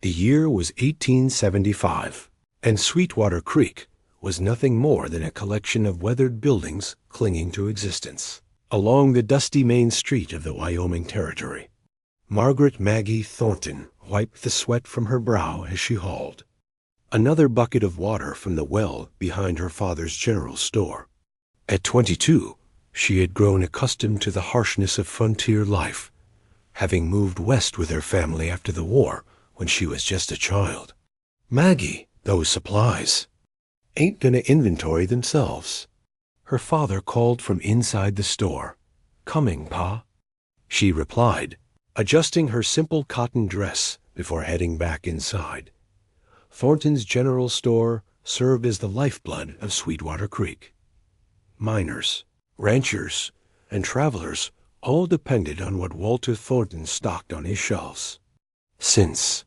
The year was 1875, and Sweetwater Creek was nothing more than a collection of weathered buildings clinging to existence. Along the dusty main street of the Wyoming Territory, Margaret Maggie Thornton wiped the sweat from her brow as she hauled another bucket of water from the well behind her father's general store. At 22, she had grown accustomed to the harshness of frontier life, having moved west with her family after the war when she was just a child. "Maggie, those supplies ain't gonna inventory themselves." Her father called from inside the store. "Coming, Pa," she replied, adjusting her simple cotton dress before heading back inside. Thornton's general store served as the lifeblood of Sweetwater Creek. Miners, ranchers, and travelers all depended on what Walter Thornton stocked on his shelves. Since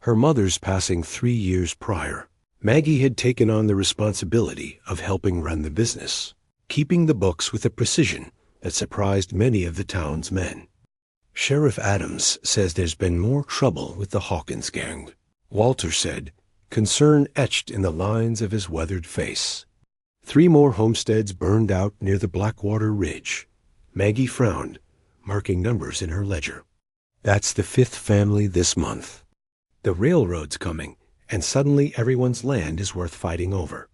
her mother's passing 3 years prior, Maggie had taken on the responsibility of helping run the business, keeping the books with a precision that surprised many of the town's men. "Sheriff Adams says there's been more trouble with the Hawkins gang," Walter said, concern etched in the lines of his weathered face. 3 more homesteads burned out near the Blackwater Ridge. Maggie frowned, marking numbers in her ledger. "That's the 5th family this month. The railroad's coming, and suddenly everyone's land is worth fighting over.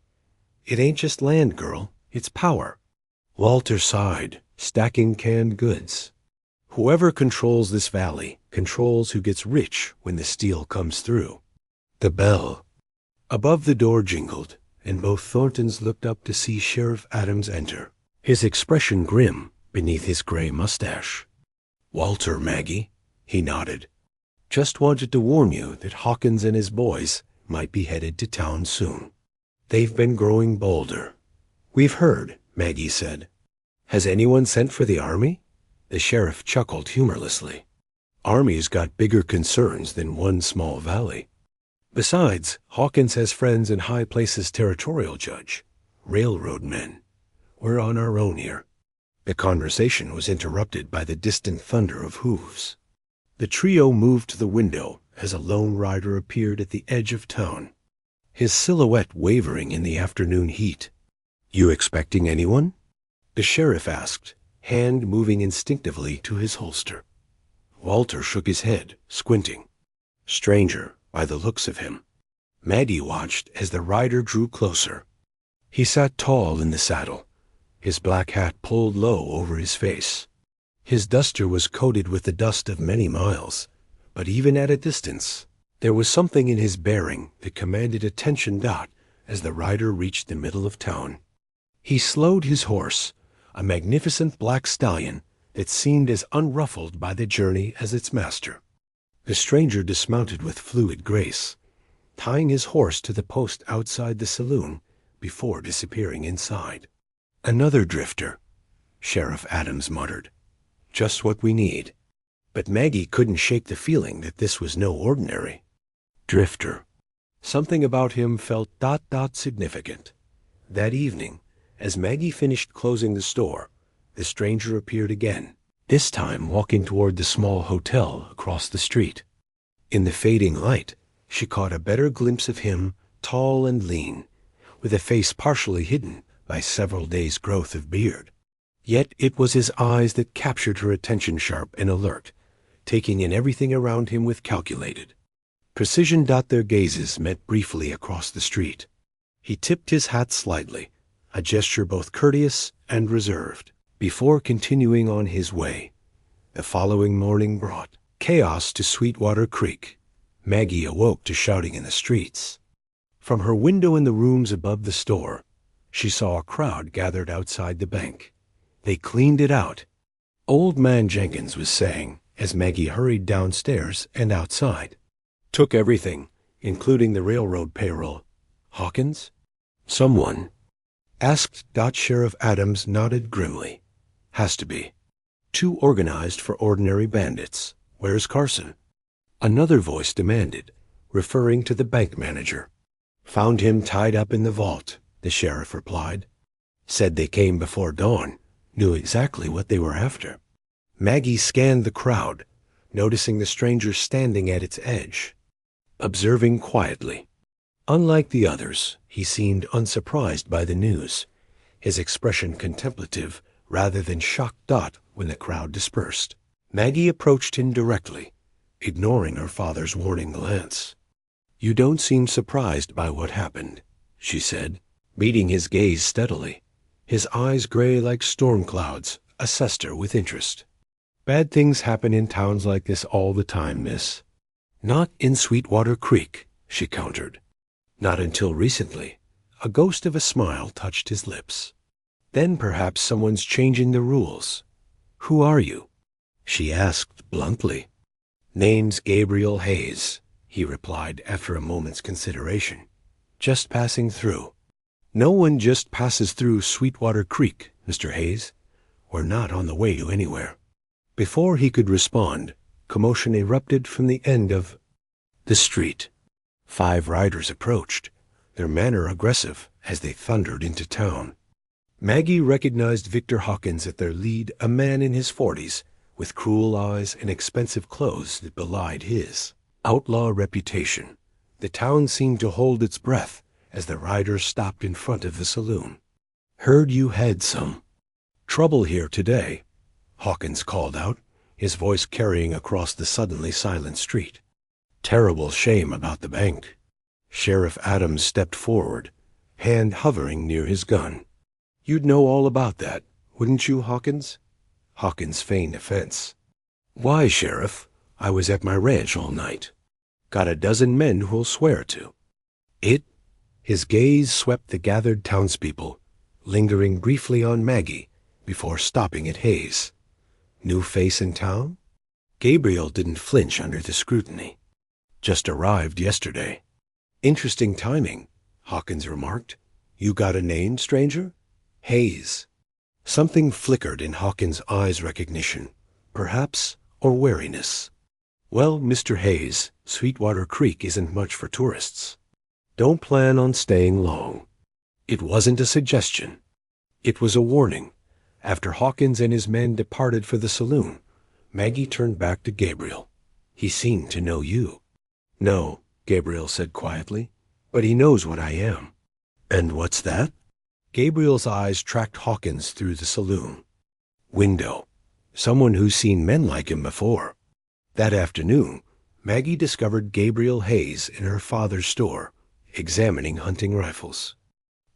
It ain't just land, girl, it's power." Walter sighed, stacking canned goods. "Whoever controls this valley controls who gets rich when the steel comes through." The bell above the door jingled, and both Thorntons looked up to see Sheriff Adams enter, his expression grim beneath his gray mustache. "Walter, Maggie," he nodded. "Just wanted to warn you that Hawkins and his boys might be headed to town soon. They've been growing bolder." "We've heard," Maggie said. "Has anyone sent for the army?" The sheriff chuckled humorlessly. "Army's got bigger concerns than one small valley. Besides, Hawkins has friends in high places territorial judge, railroad men. We're on our own here." The conversation was interrupted by the distant thunder of hooves. The trio moved to the window as a lone rider appeared at the edge of town, his silhouette wavering in the afternoon heat. "You expecting anyone?" the sheriff asked, hand moving instinctively to his holster. Walter shook his head, squinting. Stranger, by the looks of him. Maggie watched as the rider drew closer. He sat tall in the saddle, his black hat pulled low over his face. His duster was coated with the dust of many miles, but even at a distance, there was something in his bearing that commanded attention. As the rider reached the middle of town, he slowed his horse, a magnificent black stallion that seemed as unruffled by the journey as its master. The stranger dismounted with fluid grace, tying his horse to the post outside the saloon before disappearing inside. "Another drifter," Sheriff Adams muttered. "Just what we need." But Maggie couldn't shake the feeling that this was no ordinary drifter. Something about him felt significant. That evening, as Maggie finished closing the store, the stranger appeared again, this time walking toward the small hotel across the street. In the fading light, she caught a better glimpse of him, tall and lean, with a face partially hidden by several days' growth of beard. Yet it was his eyes that captured her attention, sharp and alert, taking in everything around him with calculated precision. Their gazes met briefly across the street. He tipped his hat slightly, a gesture both courteous and reserved, before continuing on his way. The following morning brought chaos to Sweetwater Creek. Maggie awoke to shouting in the streets. From her window in the rooms above the store, she saw a crowd gathered outside the bank. "They cleaned it out," Old Man Jenkins was saying as Maggie hurried downstairs and outside. "Took everything, including the railroad payroll." "Hawkins?" "Someone asked." Sheriff Adams nodded grimly. "Has to be. Too organized for ordinary bandits. Where's Carson?" Another voice demanded, referring to the bank manager. "Found him tied up in the vault," the sheriff replied. "Said they came before dawn, knew exactly what they were after." Maggie scanned the crowd, noticing the stranger standing at its edge. observing quietly. Unlike the others, he seemed unsurprised by the news, his expression contemplative rather than shocked when the crowd dispersed. Maggie approached him directly, ignoring her father's warning glance. "You don't seem surprised by what happened," she said, meeting his gaze steadily. His eyes, gray like storm clouds, assessed her with interest. "Bad things happen in towns like this all the time, miss." "Not in Sweetwater Creek," she countered. "Not until recently." A ghost of a smile touched his lips. "Then perhaps someone's changing the rules." "Who are you?" she asked bluntly. "Name's Gabriel Hayes," he replied after a moment's consideration. "Just passing through." "No one just passes through Sweetwater Creek, Mr. Hayes. We're not on the way to anywhere." Before he could respond, commotion erupted from the end of the street. 5 riders approached, their manner aggressive as they thundered into town. Maggie recognized Victor Hawkins at their lead, a man in his 40s, with cruel eyes and expensive clothes that belied his outlaw reputation. The town seemed to hold its breath as the riders stopped in front of the saloon. "Heard you had some trouble here today," Hawkins called out, his voice carrying across the suddenly silent street. "Terrible shame about the bank." Sheriff Adams stepped forward, hand hovering near his gun. "You'd know all about that, wouldn't you, Hawkins?" Hawkins feigned offense. "Why, Sheriff? I was at my ranch all night. Got a dozen men who'll swear to it." His gaze swept the gathered townspeople, lingering briefly on Maggie before stopping at Hayes. "New face in town?" Gabriel didn't flinch under the scrutiny. "Just arrived yesterday." "Interesting timing," Hawkins remarked. "You got a name, stranger?" "Hayes." Something flickered in Hawkins' eyes, recognition, perhaps, or wariness. "Well, Mr. Hayes, Sweetwater Creek isn't much for tourists. Don't plan on staying long." It wasn't a suggestion. It was a warning. After Hawkins and his men departed for the saloon, Maggie turned back to Gabriel. "He seemed to know you." "No," Gabriel said quietly, "but he knows what I am." "And what's that?" Gabriel's eyes tracked Hawkins through the saloon. "Window. Someone who's seen men like him before." That afternoon, Maggie discovered Gabriel Hayes in her father's store, examining hunting rifles.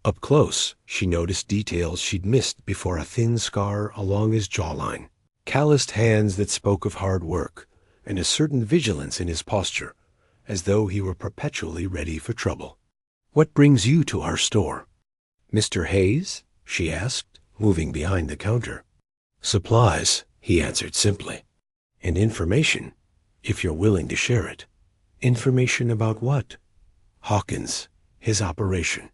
Up close, she noticed details she'd missed before: a thin scar along his jawline, calloused hands that spoke of hard work, and a certain vigilance in his posture, as though he were perpetually ready for trouble. "What brings you to our store?" "Mr. Hayes?" she asked, moving behind the counter. "Supplies," he answered simply. "And information, if you're willing to share it." "Information about what?" "Hawkins, his operation.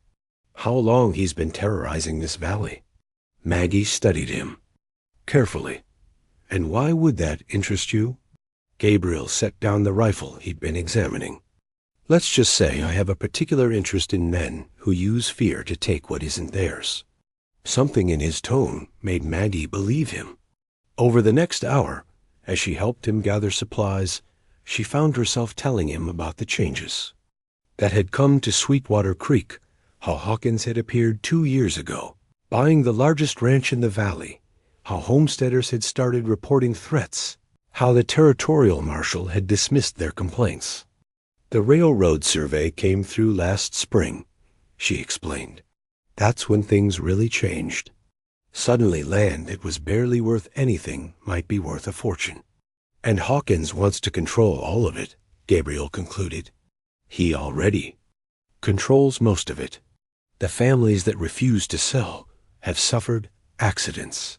How long he's been terrorizing this valley." Maggie studied him carefully. "And why would that interest you?" Gabriel set down the rifle he'd been examining. "Let's just say I have a particular interest in men who use fear to take what isn't theirs." Something in his tone made Maggie believe him. Over the next hour, as she helped him gather supplies, she found herself telling him about the changes that had come to Sweetwater Creek, how Hawkins had appeared 2 years ago, buying the largest ranch in the valley, how homesteaders had started reporting threats, how the territorial marshal had dismissed their complaints. "The railroad survey came through last spring," she explained. "That's when things really changed. Suddenly land that was barely worth anything might be worth a fortune. And Hawkins wants to control all of it," Gabriel concluded. "He already controls most of it. The families that refuse to sell have suffered accidents."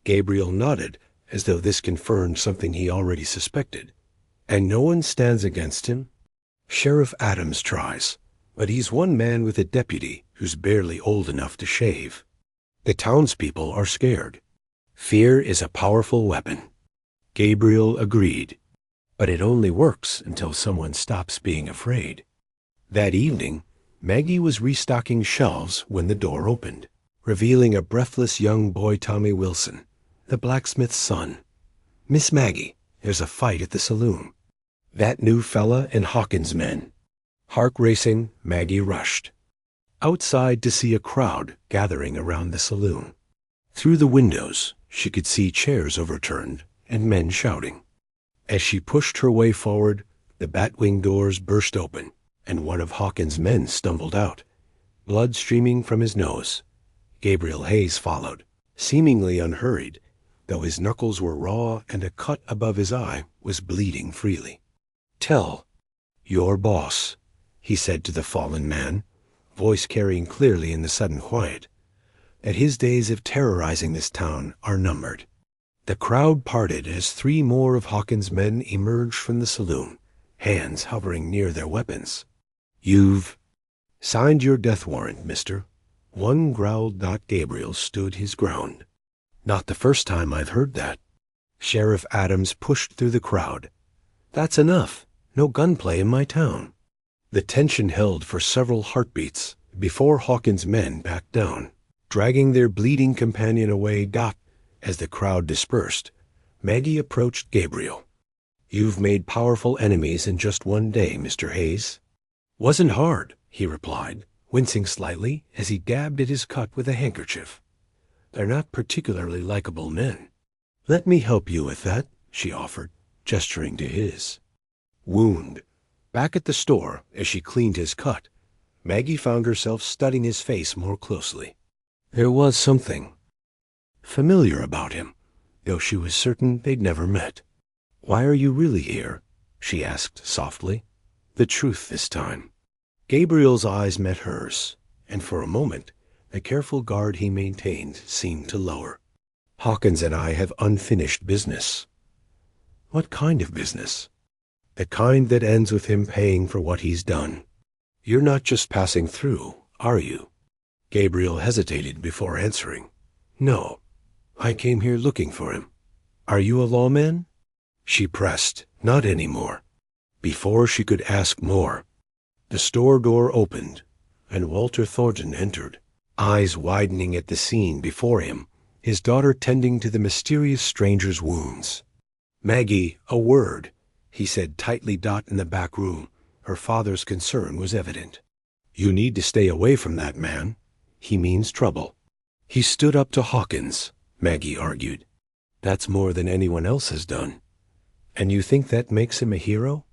Gabriel nodded, as though this confirmed something he already suspected. "And no one stands against him?" "Sheriff Adams tries, but he's one man with a deputy who's barely old enough to shave. The townspeople are scared. Fear is a powerful weapon." Gabriel agreed, but it only works until someone stops being afraid. That evening, Maggie was restocking shelves when the door opened, revealing a breathless young boy, Tommy Wilson, the blacksmith's son. "Miss Maggie, there's a fight at the saloon." That new fella and Hawkins' men. Heart racing, Maggie rushed outside to see a crowd gathering around the saloon. Through the windows, she could see chairs overturned and men shouting. As she pushed her way forward, the batwing doors burst open, and one of Hawkins' men stumbled out, blood streaming from his nose. Gabriel Hayes followed, seemingly unhurried, though his knuckles were raw and a cut above his eye was bleeding freely. "Tell your boss," he said to the fallen man, voice carrying clearly in the sudden quiet, "that his days of terrorizing this town are numbered." The crowd parted as 3 more of Hawkins' men emerged from the saloon, hands hovering near their weapons. "You've signed your death warrant, mister." One growled. Gabriel stood his ground. "Not the first time I've heard that." Sheriff Adams pushed through the crowd. "That's enough. No gunplay in my town." The tension held for several heartbeats before Hawkins' men backed down, dragging their bleeding companion away. As the crowd dispersed, Maggie approached Gabriel. "You've made powerful enemies in just one day, Mr. Hayes." "Wasn't hard," he replied, wincing slightly as he dabbed at his cut with a handkerchief. "They're not particularly likable men." "Let me help you with that," she offered, gesturing to his wound. Back at the store, as she cleaned his cut, Maggie found herself studying his face more closely. There was something familiar about him, though she was certain they'd never met. "Why are you really here?" she asked softly. The truth this time. Gabriel's eyes met hers, and for a moment the careful guard he maintained seemed to lower. "Hawkins and I have unfinished business." "What kind of business?" "The kind that ends with him paying for what he's done." "You're not just passing through, are you?" Gabriel hesitated before answering. "No, I came here looking for him." "Are you a lawman?" She pressed, "Not anymore." Before she could ask more, the store door opened, and Walter Thornton entered, eyes widening at the scene before him, his daughter tending to the mysterious stranger's wounds. "Maggie, a word," he said tightly. In the back room, her father's concern was evident. "You need to stay away from that man. He means trouble." "He stood up to Hawkins," Maggie argued. "That's more than anyone else has done." "And you think that makes him a hero?"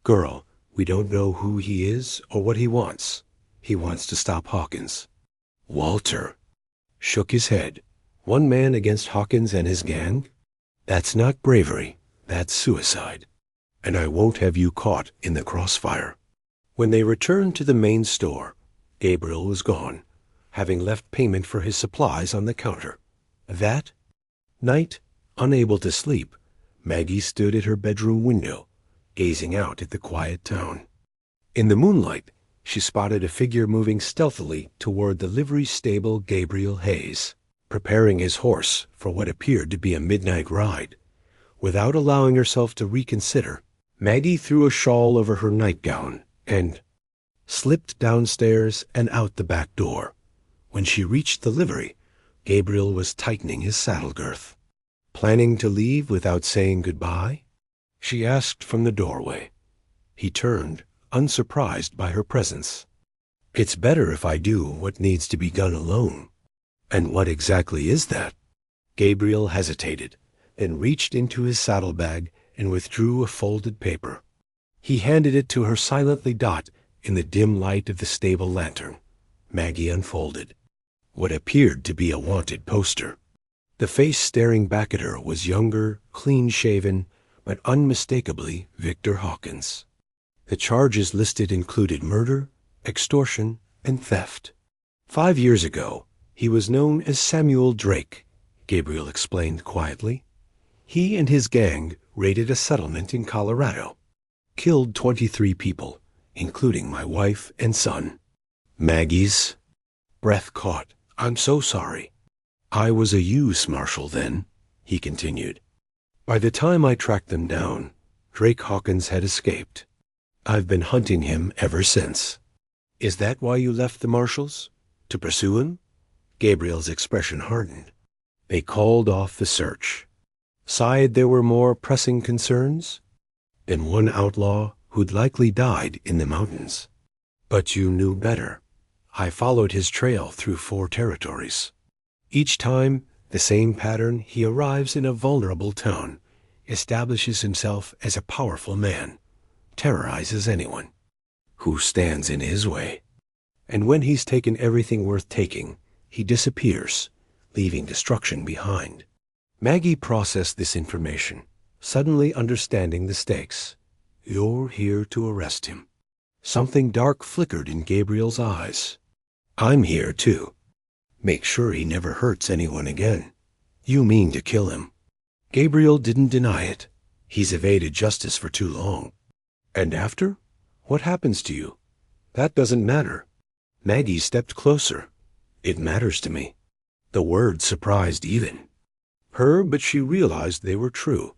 "Girl, we don't know who he is or what he wants. He wants to stop Hawkins." Walter shook his head. "One man against Hawkins and his gang? That's not bravery. That's suicide. And I won't have you caught in the crossfire." When they returned to the main store, Gabriel was gone, having left payment for his supplies on the counter. That night, unable to sleep, Maggie stood at her bedroom window, gazing out at the quiet town. In the moonlight, she spotted a figure moving stealthily toward the livery stable. Gabriel Hayes, preparing his horse for what appeared to be a midnight ride. Without allowing herself to reconsider, Maggie threw a shawl over her nightgown and slipped downstairs and out the back door. When she reached the livery, Gabriel was tightening his saddle girth. "Planning to leave without saying goodbye?" she asked from the doorway. He turned, unsurprised by her presence. "It's better if I do what needs to be done alone." "And what exactly is that?" Gabriel hesitated, then reached into his saddlebag and withdrew a folded paper. He handed it to her silently. In the dim light of the stable lantern, Maggie unfolded what appeared to be a wanted poster. The face staring back at her was younger, clean-shaven, but unmistakably Victor Hawkins. The charges listed included murder, extortion, and theft. 5 years ago, he was known as Samuel Drake, Gabriel explained quietly. He and his gang raided a settlement in Colorado, killed 23 people, including my wife and son. Maggie's breath caught. "I'm so sorry." "I was a use marshal then," he continued. "By the time I tracked them down, Drake Hawkins had escaped. I've been hunting him ever since." "Is that why you left the marshals? To pursue him?" Gabriel's expression hardened. "They called off the search. Sighed there were more pressing concerns." and one outlaw who'd likely died in the mountains. But you knew better. I followed his trail through 4 territories. Each time, the same pattern: he arrives in a vulnerable town, establishes himself as a powerful man, terrorizes anyone who stands in his way. And when he's taken everything worth taking, he disappears, leaving destruction behind. Maggie processed this information, suddenly understanding the stakes. You're here to arrest him. Something dark flickered in Gabriel's eyes. I'm here, too. Make sure he never hurts anyone again. You mean to kill him. Gabriel didn't deny it. He's evaded justice for too long. And after? What happens to you? That doesn't matter. Maggie stepped closer. It matters to me. The word surprised even her, but she realized they were true.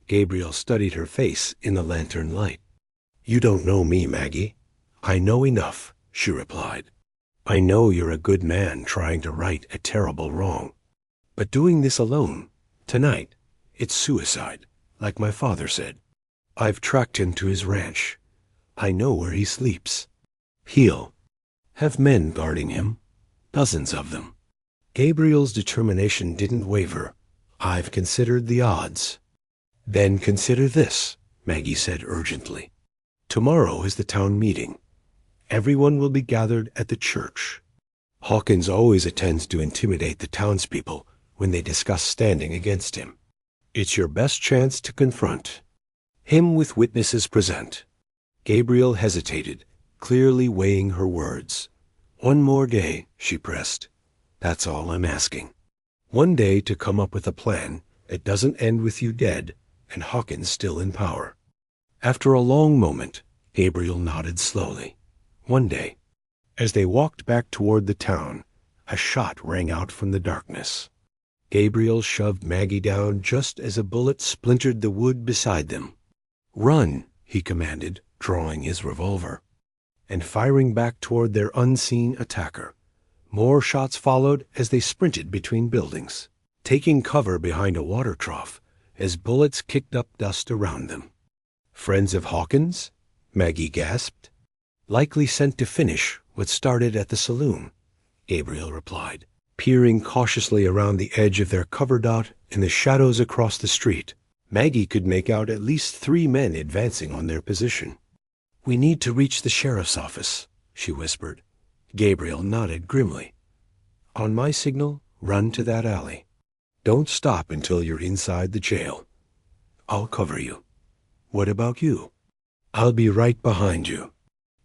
Gabriel studied her face in the lantern light. You don't know me, Maggie. I know enough, she replied. I know you're a good man trying to right a terrible wrong. But doing this alone, tonight, it's suicide, like my father said. I've tracked him to his ranch. I know where he sleeps. He'll have men guarding him, dozens of them. Gabriel's determination didn't waver. I've considered the odds. Then consider this, Maggie said urgently. Tomorrow is the town meeting. Everyone will be gathered at the church. Hawkins always attends to intimidate the townspeople when they discuss standing against him. It's your best chance to confront him with witnesses present. Gabriel hesitated, clearly weighing her words. One more day, she pressed. That's all I'm asking. One day to come up with a plan that doesn't end with you dead and Hawkins still in power. After a long moment, Gabriel nodded slowly. One day, as they walked back toward the town, a shot rang out from the darkness. Gabriel shoved Maggie down just as a bullet splintered the wood beside them. Run, he commanded, drawing his revolver and firing back toward their unseen attacker. More shots followed as they sprinted between buildings, taking cover behind a water trough as bullets kicked up dust around them. Friends of Hawkins? Maggie gasped. Likely sent to finish what started at the saloon, Gabriel replied, peering cautiously around the edge of their cover dot in the shadows across the street. Maggie could make out at least 3 men advancing on their position. We need to reach the sheriff's office, she whispered. Gabriel nodded grimly. On my signal, run to that alley. Don't stop until you're inside the jail. I'll cover you. What about you? I'll be right behind you.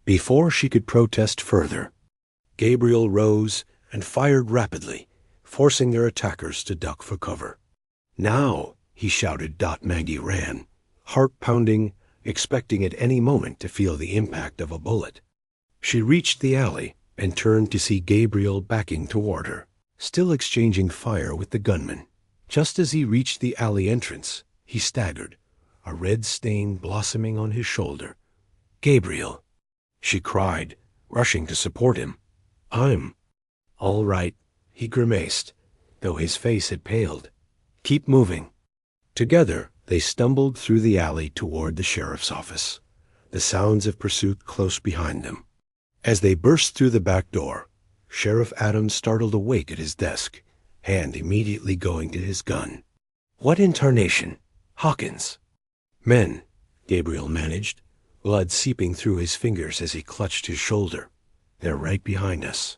Before she could protest further, Gabriel rose and fired rapidly, forcing their attackers to duck for cover. Now, he shouted. Maggie ran, heart pounding, expecting at any moment to feel the impact of a bullet. She reached the alley and turned to see Gabriel backing toward her, still exchanging fire with the gunman. Just as he reached the alley entrance, he staggered, a red stain blossoming on his shoulder. Gabriel, she cried, rushing to support him. I'm all right, he grimaced, though his face had paled. Keep moving. Together, they stumbled through the alley toward the sheriff's office, the sounds of pursuit close behind them. As they burst through the back door, Sheriff Adams startled awake at his desk, hand immediately going to his gun. What in tarnation? Hawkins. Men, Gabriel managed, blood seeping through his fingers as he clutched his shoulder. They're right behind us.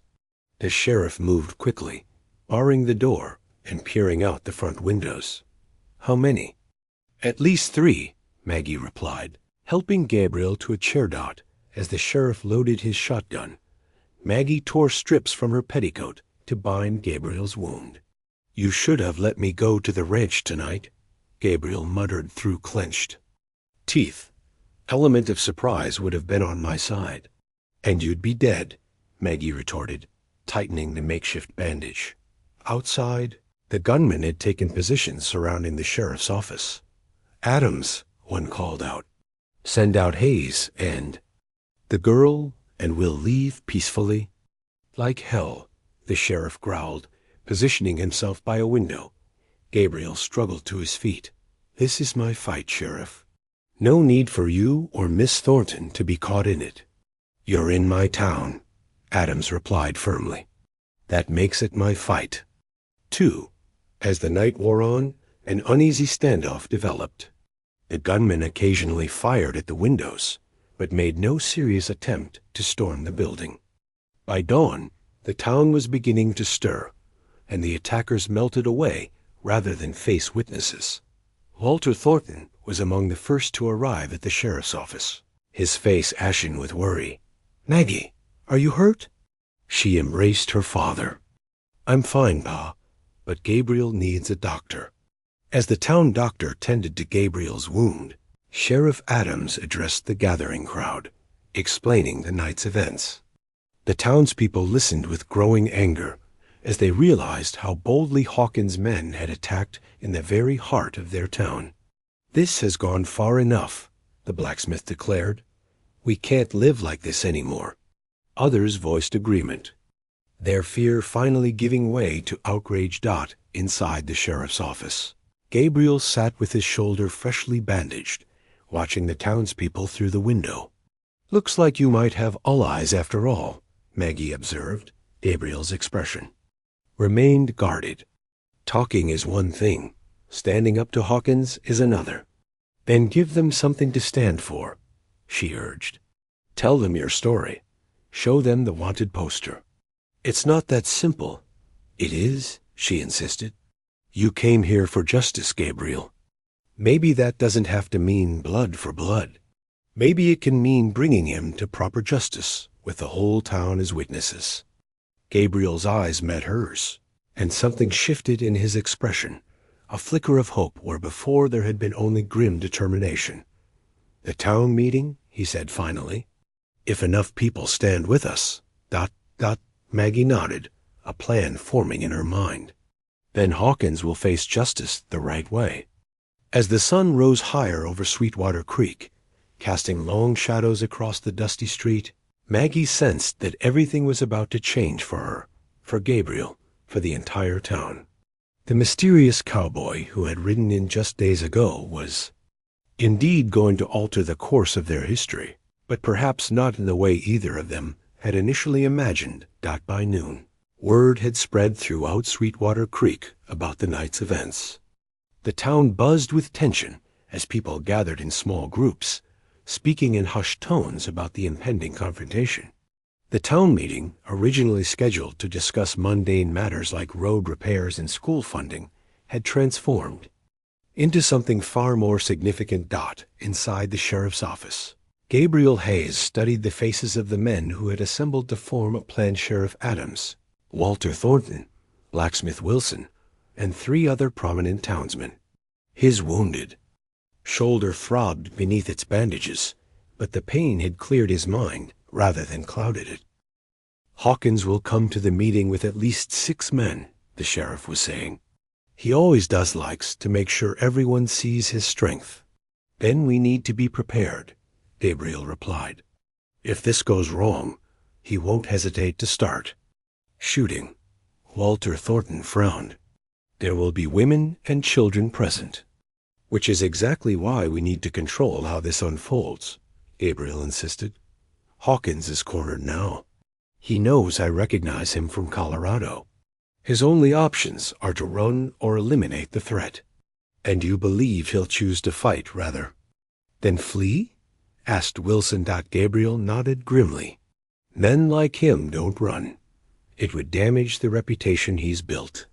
The sheriff moved quickly, barring the door and peering out the front windows. How many? At least 3, Maggie replied, helping Gabriel to a chair dot as the sheriff loaded his shotgun. Maggie tore strips from her petticoat to bind Gabriel's wound. You should have let me go to the ranch tonight, Gabriel muttered through clenched teeth. Element of surprise would have been on my side. And you'd be dead, Maggie retorted, tightening the makeshift bandage. Outside, the gunmen had taken positions surrounding the sheriff's office. Adams, one called out. Send out Hayes and the girl, and we'll leave peacefully. Like hell, the sheriff growled, positioning himself by a window. Gabriel struggled to his feet. This is my fight, Sheriff. No need for you or Miss Thornton to be caught in it. You're in my town, Adams replied firmly. That makes it my fight. 2. As the night wore on, an uneasy standoff developed. The gunmen occasionally fired at the windows, but made no serious attempt to storm the building. By dawn, the town was beginning to stir, and the attackers melted away rather than face witnesses. Walter Thornton was among the first to arrive at the sheriff's office, his face ashen with worry. "Maggie, are you hurt?" She embraced her father. "I'm fine, Pa, but Gabriel needs a doctor." As the town doctor tended to Gabriel's wound, Sheriff Adams addressed the gathering crowd, explaining the night's events. The townspeople listened with growing anger as they realized how boldly Hawkins' men had attacked in the very heart of their town. "This has gone far enough," the blacksmith declared. "We can't live like this anymore." Others voiced agreement, their fear finally giving way to outraged Dot inside the sheriff's office. Gabriel sat with his shoulder freshly bandaged, watching the townspeople through the window. "Looks like you might have allies after all," Maggie observed. Gabriel's expression remained guarded. "Talking is one thing. Standing up to Hawkins is another." "Then give them something to stand for," she urged. "Tell them your story. Show them the wanted poster." "It's not that simple." "It is," she insisted. "You came here for justice, Gabriel. Maybe that doesn't have to mean blood for blood. Maybe it can mean bringing him to proper justice with the whole town as witnesses." Gabriel's eyes met hers, and something shifted in his expression, a flicker of hope where before there had been only grim determination. "The town meeting," he said finally. "If enough people stand with us." Maggie nodded, a plan forming in her mind. "Then Hawkins will face justice the right way." As the sun rose higher over Sweetwater Creek, casting long shadows across the dusty street, Maggie sensed that everything was about to change for her, for Gabriel, for the entire town. The mysterious cowboy who had ridden in just days ago was indeed going to alter the course of their history, but perhaps not in the way either of them had initially imagined. By noon, word had spread throughout Sweetwater Creek about the night's events. The town buzzed with tension as people gathered in small groups, speaking in hushed tones about the impending confrontation. The town meeting, originally scheduled to discuss mundane matters like road repairs and school funding, had transformed into something far more significant. Inside the sheriff's office, Gabriel Hayes studied the faces of the men who had assembled to form a plan. Sheriff Adams, Walter Thornton, Blacksmith Wilson, and 3 other prominent townsmen. His wounded shoulder throbbed beneath its bandages, but the pain had cleared his mind rather than clouded it. "Hawkins will come to the meeting with at least 6 men," the sheriff was saying. "He always likes to make sure everyone sees his strength." "Then we need to be prepared," Gabriel replied. "If this goes wrong, he won't hesitate to start shooting." Walter Thornton frowned. "There will be women and children present." "Which is exactly why we need to control how this unfolds," Gabriel insisted. "Hawkins is cornered now. He knows I recognize him from Colorado. His only options are to run or eliminate the threat." "And you believe he'll choose to fight, rather than flee?" asked Wilson. Gabriel nodded grimly. "Men like him don't run. It would damage the reputation he's built.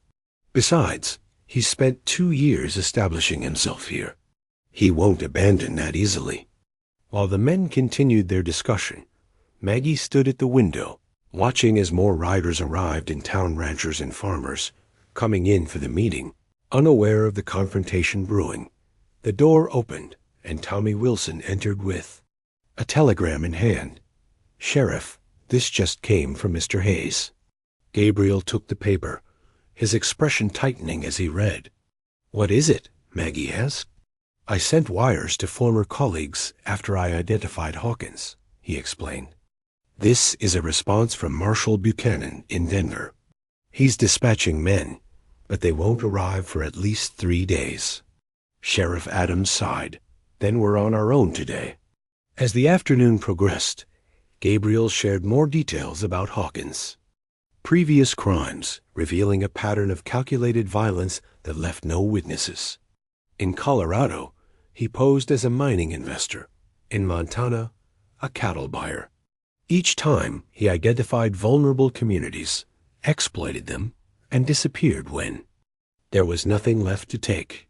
Besides, he's spent 2 years establishing himself here. He won't abandon that easily." While the men continued their discussion, Maggie stood at the window, watching as more riders arrived and town ranchers and farmers, coming in for the meeting, unaware of the confrontation brewing. The door opened, and Tommy Wilson entered with a telegram in hand. "Sheriff, this just came from Mr. Hayes." Gabriel took the paper, his expression tightening as he read. "What is it?" Maggie asked. "I sent wires to former colleagues after I identified Hawkins," he explained. "This is a response from Marshal Buchanan in Denver. He's dispatching men, but they won't arrive for at least 3 days." Sheriff Adams sighed. then we're on our own today." As the afternoon progressed, Gabriel shared more details about Hawkins. Previous crimes revealing a pattern of calculated violence that left no witnesses. In Colorado, he posed as a mining investor. In Montana, a cattle buyer. Each time, he identified vulnerable communities, exploited them, and disappeared when there was nothing left to take.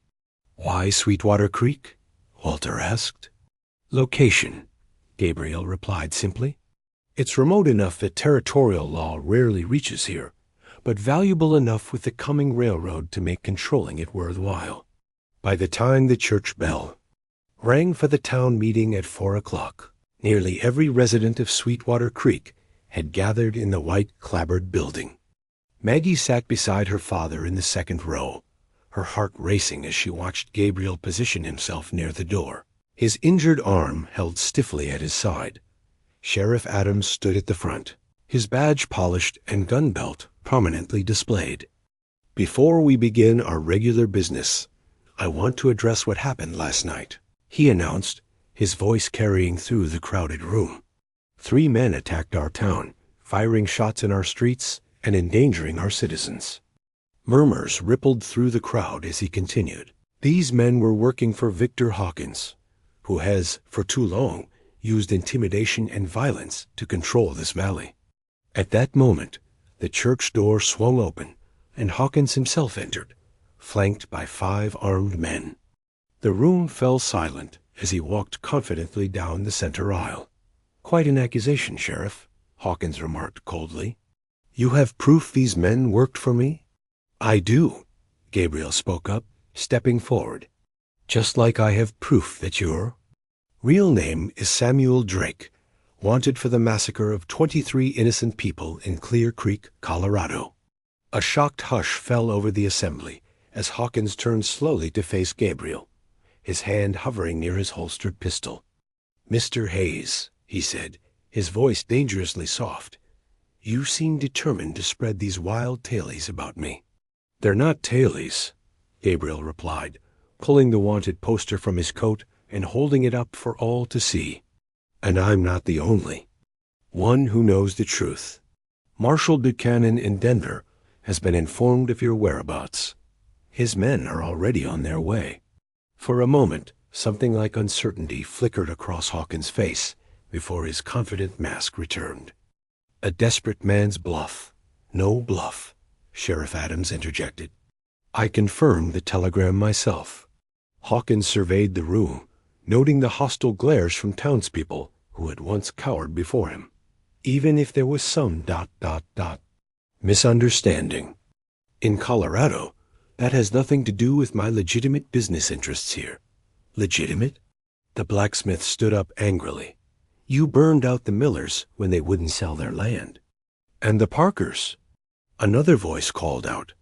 "Why Sweetwater Creek?" Walter asked. "Location," Gabriel replied simply. "It's remote enough that territorial law rarely reaches here, but valuable enough with the coming railroad to make controlling it worthwhile." By the time the church bell rang for the town meeting at 4 o'clock, nearly every resident of Sweetwater Creek had gathered in the white clapboard building. Maggie sat beside her father in the second row, her heart racing as she watched Gabriel position himself near the door, his injured arm held stiffly at his side. Sheriff Adams stood at the front, his badge polished and gun belt prominently displayed. "Before we begin our regular business, I want to address what happened last night," he announced, his voice carrying through the crowded room. "3 men attacked our town, firing shots in our streets and endangering our citizens." Murmurs rippled through the crowd as he continued. "These men were working for Victor Hawkins, who has, for too long, used intimidation and violence to control this valley." At that moment, the church door swung open, and Hawkins himself entered, flanked by 5 armed men. The room fell silent as he walked confidently down the center aisle. "Quite an accusation, Sheriff," Hawkins remarked coldly. "You have proof these men worked for me?" "I do," Gabriel spoke up, stepping forward. "Just like I have proof that your real name is Samuel Drake, wanted for the massacre of 23 innocent people in Clear Creek, Colorado." A shocked hush fell over the assembly as Hawkins turned slowly to face Gabriel, his hand hovering near his holstered pistol. "Mr. Hayes," he said, his voice dangerously soft, "you seem determined to spread these wild tales about me." "They're not tales," Gabriel replied, pulling the wanted poster from his coat and holding it up for all to see. "And I'm not the only one who knows the truth. Marshal Buchanan in Denver has been informed of your whereabouts. His men are already on their way." For a moment, something like uncertainty flickered across Hawkins' face before his confident mask returned. "A desperate man's bluff." "No bluff," Sheriff Adams interjected. "I confirmed the telegram myself." Hawkins surveyed the room, noting the hostile glares from townspeople who had once cowered before him. Even if there was some ... misunderstanding. "In Colorado, that has nothing to do with my legitimate business interests here." "Legitimate?" The blacksmith stood up angrily. "You burned out the Millers when they wouldn't sell their land." "And the Parkers," another voice called out.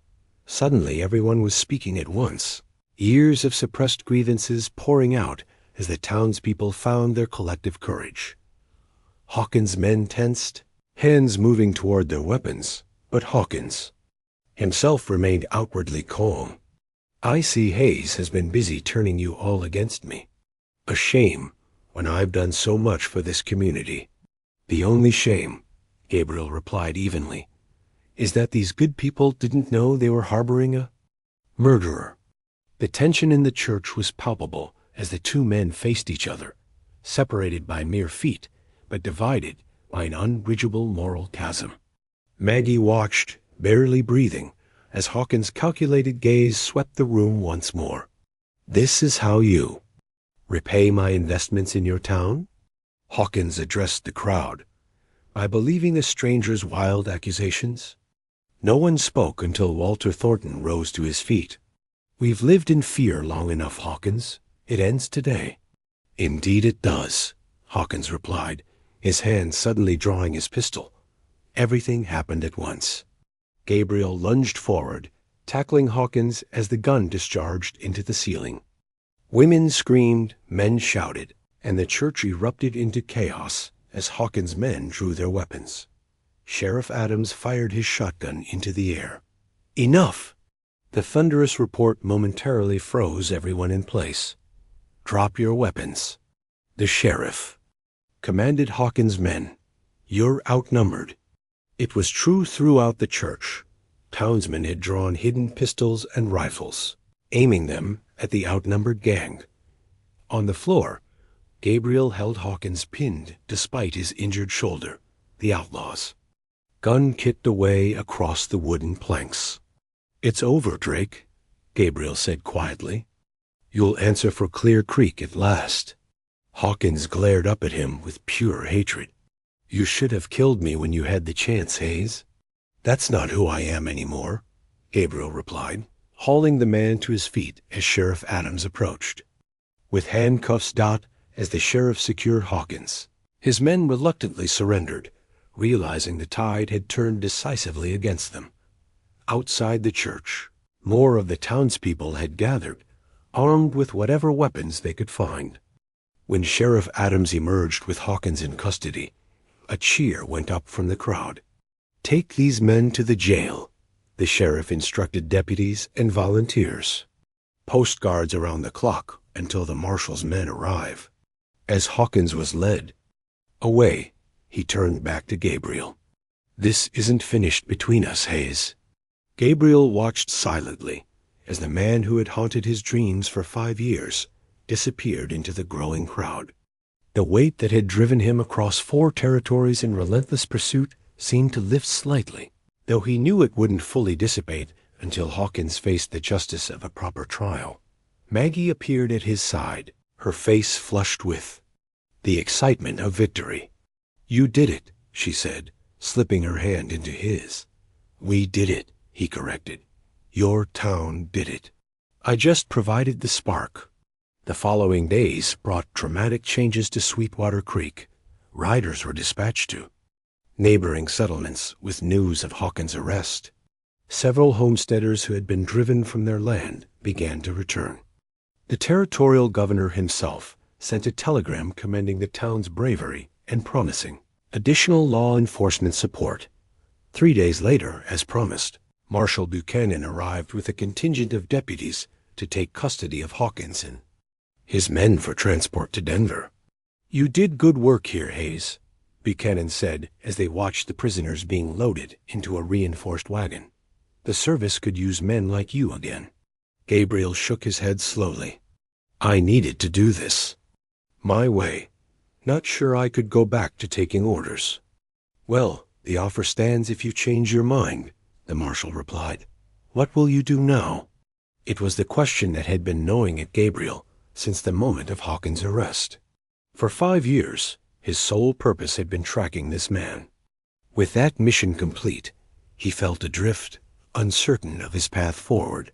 Suddenly everyone was speaking at once, years of suppressed grievances pouring out as the townspeople found their collective courage. Hawkins' men tensed, hands moving toward their weapons, but Hawkins himself remained outwardly calm. "I see Hayes has been busy turning you all against me. A shame, when I've done so much for this community." "The only shame," Gabriel replied evenly, "is that these good people didn't know they were harboring a murderer." The tension in the church was palpable as the 2 men faced each other, separated by mere feet, but divided by an unbridgeable moral chasm. Maggie watched, barely breathing, as Hawkins' calculated gaze swept the room once more. "This is how you repay my investments in your town?" Hawkins addressed the crowd. "By believing a stranger's wild accusations?" No one spoke until Walter Thornton rose to his feet. "We've lived in fear long enough, Hawkins. It ends today." "Indeed it does," Hawkins replied, his hand suddenly drawing his pistol. Everything happened at once. Gabriel lunged forward, tackling Hawkins as the gun discharged into the ceiling. Women screamed, men shouted, and the church erupted into chaos as Hawkins' men drew their weapons. Sheriff Adams fired his shotgun into the air. "Enough!" The thunderous report momentarily froze everyone in place. "Drop your weapons." The sheriff commanded Hawkins' men, "You're outnumbered." It was true throughout the church. Townsmen had drawn hidden pistols and rifles, aiming them at the outnumbered gang. On the floor, Gabriel held Hawkins pinned despite his injured shoulder. The outlaws, gun kicked away across the wooden planks. "It's over, Drake," Gabriel said quietly. "You'll answer for Clear Creek at last." Hawkins glared up at him with pure hatred. "You should have killed me when you had the chance, Hayes." "That's not who I am anymore," Gabriel replied, hauling the man to his feet as Sheriff Adams approached. With handcuffs as the sheriff secured Hawkins, his men reluctantly surrendered, realizing the tide had turned decisively against them. Outside the church, more of the townspeople had gathered, armed with whatever weapons they could find. When Sheriff Adams emerged with Hawkins in custody, a cheer went up from the crowd. "Take these men to the jail," the sheriff instructed deputies and volunteers. "Post guards around the clock until the marshal's men arrive." As Hawkins was led away, he turned back to Gabriel. "This isn't finished between us, Hayes." Gabriel watched silently as the man who had haunted his dreams for 5 years disappeared into the growing crowd. The weight that had driven him across 4 territories in relentless pursuit seemed to lift slightly, though he knew it wouldn't fully dissipate until Hawkins faced the justice of a proper trial. Maggie appeared at his side, her face flushed with the excitement of victory. "You did it," she said, slipping her hand into his. "We did it," he corrected. "Your town did it. I just provided the spark." The following days brought dramatic changes to Sweetwater Creek. Riders were dispatched to neighboring settlements with news of Hawkins' arrest. Several homesteaders who had been driven from their land began to return. The territorial governor himself sent a telegram commending the town's bravery and promising additional law enforcement support. 3 days later, as promised, Marshal Buchanan arrived with a contingent of deputies to take custody of Hawkins and his men for transport to Denver. "You did good work here, Hayes," Buchanan said as they watched the prisoners being loaded into a reinforced wagon. "The service could use men like you again." Gabriel shook his head slowly. "I needed to do this. My way. Not sure I could go back to taking orders." "Well, the offer stands if you change your mind," the marshal replied. "What will you do now?" It was the question that had been gnawing at Gabriel since the moment of Hawkins' arrest. For 5 years, his sole purpose had been tracking this man. With that mission complete, he felt adrift, uncertain of his path forward.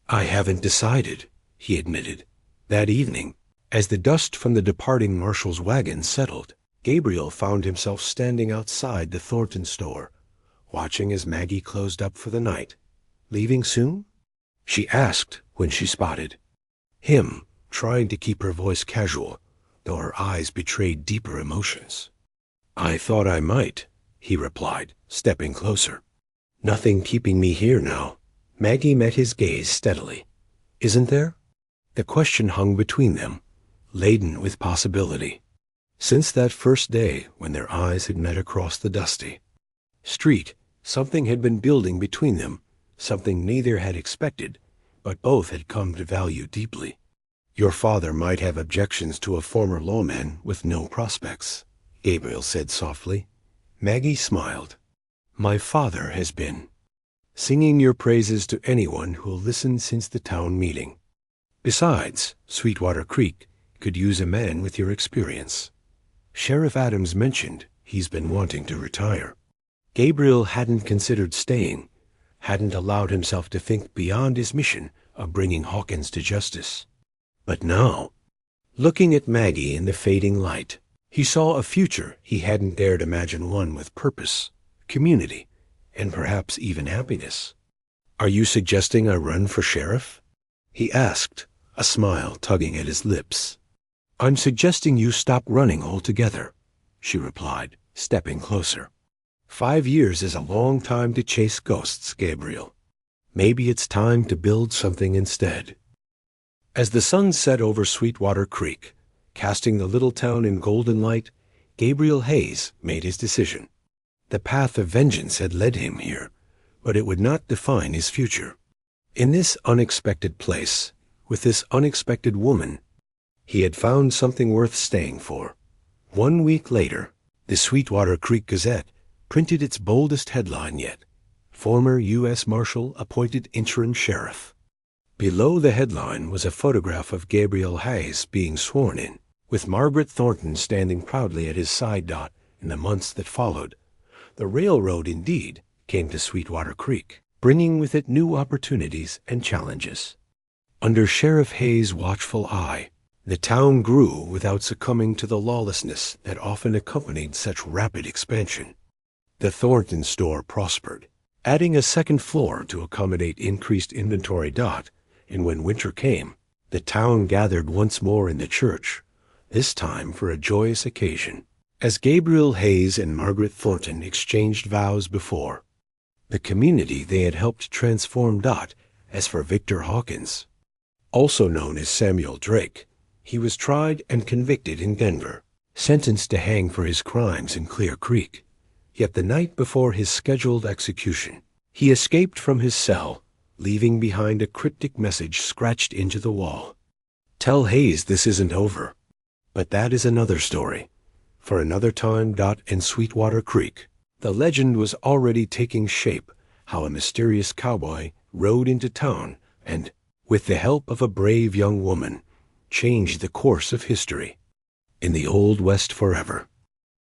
"I haven't decided," he admitted. That evening, as the dust from the departing marshal's wagon settled, Gabriel found himself standing outside the Thornton store, watching as Maggie closed up for the night. "Leaving soon?" she asked when she spotted him, trying to keep her voice casual, though her eyes betrayed deeper emotions. "I thought I might," he replied, stepping closer. "Nothing keeping me here now." Maggie met his gaze steadily. "Isn't there?" The question hung between them, laden with possibility. Since that first day when their eyes had met across the dusty street, something had been building between them, something neither had expected, but both had come to value deeply. "Your father might have objections to a former lawman with no prospects," Gabriel said softly. Maggie smiled. "My father has been singing your praises to anyone who'll listen since the town meeting. Besides, Sweetwater Creek could use a man with your experience. Sheriff Adams mentioned he's been wanting to retire." Gabriel hadn't considered staying, hadn't allowed himself to think beyond his mission of bringing Hawkins to justice. But now, looking at Maggie in the fading light, he saw a future he hadn't dared imagine, one with purpose, community, and perhaps even happiness. "Are you suggesting I run for sheriff?" he asked, a smile tugging at his lips. "I'm suggesting you stop running altogether," she replied, stepping closer. 5 years is a long time to chase ghosts, Gabriel. Maybe it's time to build something instead. As the sun set over Sweetwater Creek, casting the little town in golden light, Gabriel Hayes made his decision. The path of vengeance had led him here, but it would not define his future. In this unexpected place, with this unexpected woman, he had found something worth staying for. 1 week later, the Sweetwater Creek Gazette printed its boldest headline yet: Former U.S. Marshal appointed interim sheriff. Below the headline was a photograph of Gabriel Hayes being sworn in, with Margaret Thornton standing proudly at his side. In the months that followed, the railroad indeed came to Sweetwater Creek, bringing with it new opportunities and challenges. Under Sheriff Hayes' watchful eye, the town grew without succumbing to the lawlessness that often accompanied such rapid expansion. The Thornton store prospered, adding a second floor to accommodate increased inventory. And when winter came, the town gathered once more in the church, this time for a joyous occasion, as Gabriel Hayes and Margaret Thornton exchanged vows before the community they had helped transform. As for Victor Hawkins, also known as Samuel Drake, he was tried and convicted in Denver, sentenced to hang for his crimes in Clear Creek. Yet the night before his scheduled execution, he escaped from his cell, leaving behind a cryptic message scratched into the wall. Tell Hayes this isn't over. But that is another story, for another time. In Sweetwater Creek, the legend was already taking shape how a mysterious cowboy rode into town and, with the help of a brave young woman, changed the course of history. In the Old West forever.